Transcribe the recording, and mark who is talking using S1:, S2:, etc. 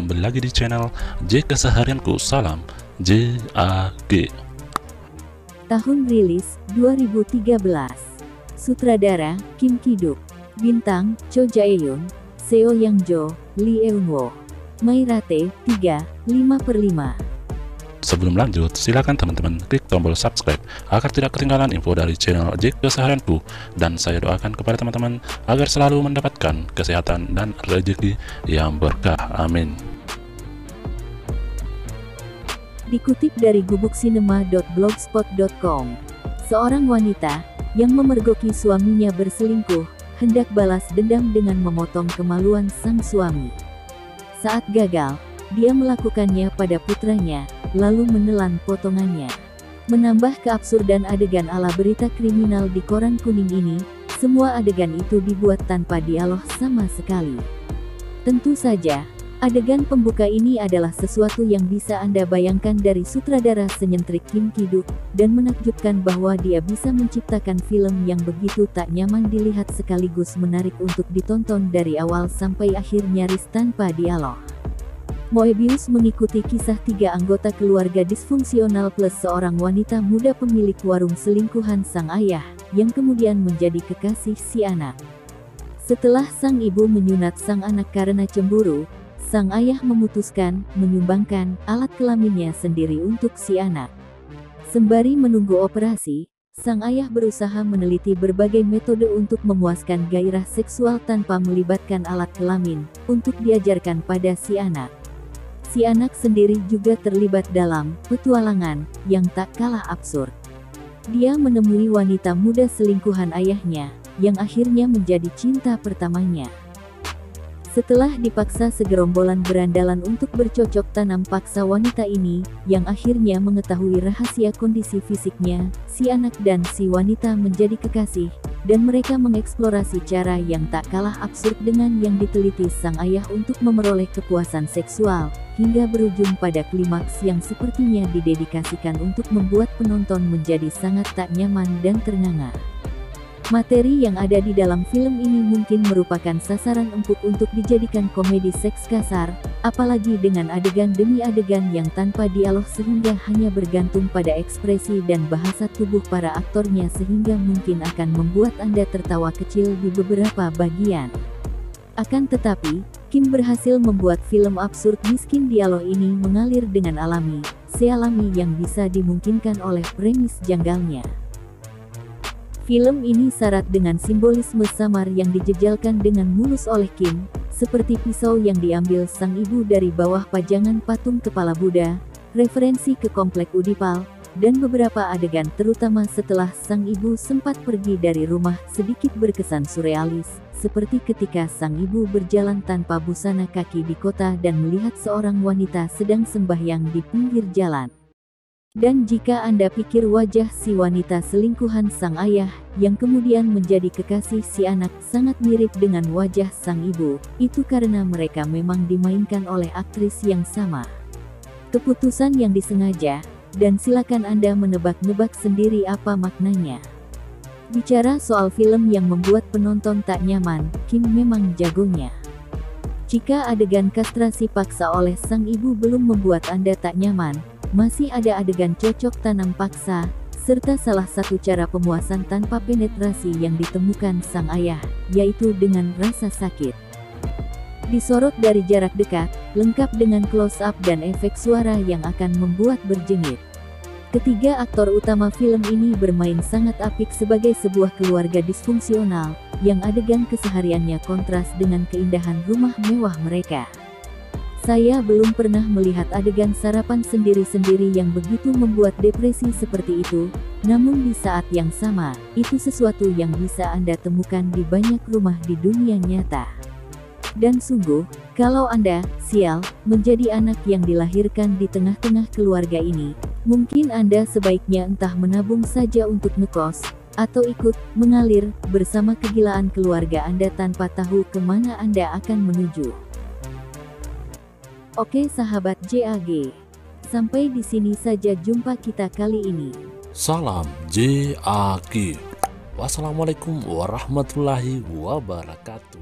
S1: kembali lagi di channel J Keseharianku. Salam JAG.
S2: Tahun rilis 2013. Sutradara Kim Ki-duk. Bintang Cho Jae-yoon, Seo Yang-jo, Lee Eun-woo. Mairate 3, 5/5.
S1: Sebelum lanjut, silakan teman-teman klik tombol subscribe agar tidak ketinggalan info dari channel J Keseharianku, dan saya doakan kepada teman-teman agar selalu mendapatkan kesehatan dan rezeki yang berkah. Amin.
S2: Dikutip dari gubuksinema.blogspot.com, seorang wanita yang memergoki suaminya berselingkuh hendak balas dendam dengan memotong kemaluan sang suami. Saat gagal, dia melakukannya pada putranya, lalu menelan potongannya. Menambah keabsurdan adegan ala berita kriminal di koran kuning ini, semua adegan itu dibuat tanpa dialog sama sekali. Tentu saja, adegan pembuka ini adalah sesuatu yang bisa Anda bayangkan dari sutradara senyentrik Kim Ki-duk, dan menakjubkan bahwa dia bisa menciptakan film yang begitu tak nyaman dilihat sekaligus menarik untuk ditonton dari awal sampai akhir nyaris tanpa dialog. Moebius mengikuti kisah 3 anggota keluarga disfungsional plus seorang wanita muda pemilik warung selingkuhan sang ayah, yang kemudian menjadi kekasih si anak. Setelah sang ibu menyunat sang anak karena cemburu, sang ayah memutuskan menyumbangkan alat kelaminnya sendiri untuk si anak. Sembari menunggu operasi, sang ayah berusaha meneliti berbagai metode untuk memuaskan gairah seksual tanpa melibatkan alat kelamin, untuk diajarkan pada si anak. Si anak sendiri juga terlibat dalam petualangan yang tak kalah absurd. Dia menemui wanita muda selingkuhan ayahnya, yang akhirnya menjadi cinta pertamanya. Setelah dipaksa segerombolan berandalan untuk bercocok tanam paksa wanita ini, yang akhirnya mengetahui rahasia kondisi fisiknya, si anak dan si wanita menjadi kekasih, dan mereka mengeksplorasi cara yang tak kalah absurd dengan yang diteliti sang ayah untuk memperoleh kepuasan seksual, hingga berujung pada klimaks yang sepertinya didedikasikan untuk membuat penonton menjadi sangat tak nyaman dan ternganga. Materi yang ada di dalam film ini mungkin merupakan sasaran empuk untuk dijadikan komedi seks kasar, apalagi dengan adegan demi adegan yang tanpa dialog sehingga hanya bergantung pada ekspresi dan bahasa tubuh para aktornya sehingga mungkin akan membuat Anda tertawa kecil di beberapa bagian. Akan tetapi, Kim berhasil membuat film absurd miskin dialog ini mengalir dengan alami, sealami yang bisa dimungkinkan oleh premis janggalnya. Film ini syarat dengan simbolisme samar yang dijejalkan dengan mulus oleh Kim, seperti pisau yang diambil sang ibu dari bawah pajangan patung kepala Buddha, referensi ke komplek Udipal, dan beberapa adegan terutama setelah sang ibu sempat pergi dari rumah sedikit berkesan surrealis, seperti ketika sang ibu berjalan tanpa busana kaki di kota dan melihat seorang wanita sedang sembahyang di pinggir jalan. Dan jika Anda pikir wajah si wanita selingkuhan sang ayah, yang kemudian menjadi kekasih si anak, sangat mirip dengan wajah sang ibu, itu karena mereka memang dimainkan oleh aktris yang sama. Keputusan yang disengaja, dan silakan Anda menebak-nebak sendiri apa maknanya. Bicara soal film yang membuat penonton tak nyaman, Kim memang jagonya. Jika adegan kastrasi paksa oleh sang ibu belum membuat Anda tak nyaman, masih ada adegan cocok tanam paksa, serta salah satu cara pemuasan tanpa penetrasi yang ditemukan sang ayah, yaitu dengan rasa sakit. Disorot dari jarak dekat, lengkap dengan close-up dan efek suara yang akan membuat berjengit. Ketiga aktor utama film ini bermain sangat apik sebagai sebuah keluarga disfungsional, yang adegan kesehariannya kontras dengan keindahan rumah mewah mereka. Saya belum pernah melihat adegan sarapan sendiri-sendiri yang begitu membuat depresi seperti itu, namun di saat yang sama, itu sesuatu yang bisa Anda temukan di banyak rumah di dunia nyata. Dan sungguh, kalau Anda, sial, menjadi anak yang dilahirkan di tengah-tengah keluarga ini, mungkin Anda sebaiknya entah menabung saja untuk ngekos, atau ikut mengalir bersama kegilaan keluarga Anda tanpa tahu kemana Anda akan menuju. Oke sahabat JAG, sampai di sini saja jumpa kita kali ini.
S1: Salam JAG. Wassalamualaikum warahmatullahi wabarakatuh.